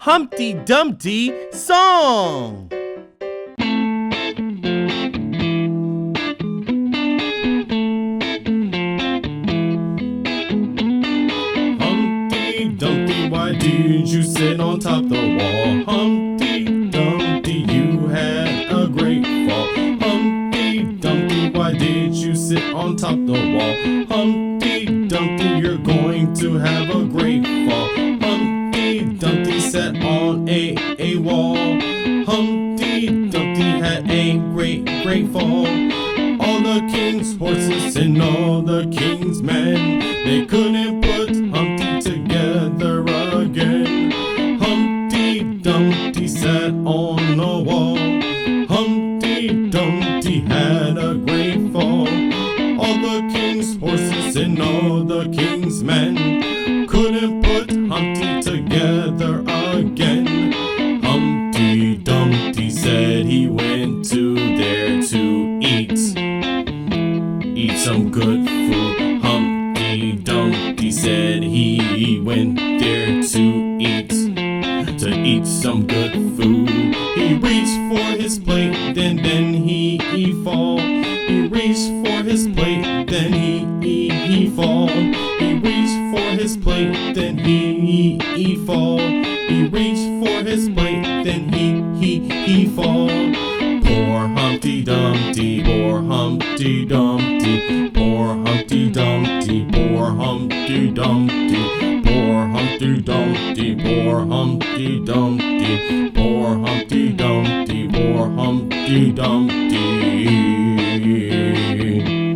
Humpty Dumpty song. Humpty Dumpty, why did you sit on top the wall? Humpty Dumpty, you had a great fall. Humpty Dumpty, why did you sit on top the wall? Humpty Dumpty, you're going to have a great fall. Humpty Dumpty sat on a wall. Humpty Dumpty had a great fall. All the king's horses and all the king's men, they couldn't put Humpty together again. Humpty Dumpty sat on the wall. Humpty Dumpty had a great fall. All the king's horses and all the king's men couldn't put Humpty together again. Humpty Dumpty said he went there to eat some good food. Humpty Dumpty said he went there to eat some good food. He reached for his plate, then he fall. He reached for his plate, then he fall. He reached for his plate, then he fall. He reached for his plate, then he fall. Poor Humpty Dumpty, poor Humpty Dumpty, poor Humpty Dumpty, poor Humpty Dumpty, poor Humpty Dumpty, poor Humpty Dumpty, poor Humpty Dumpty, poor Humpty Dumpty.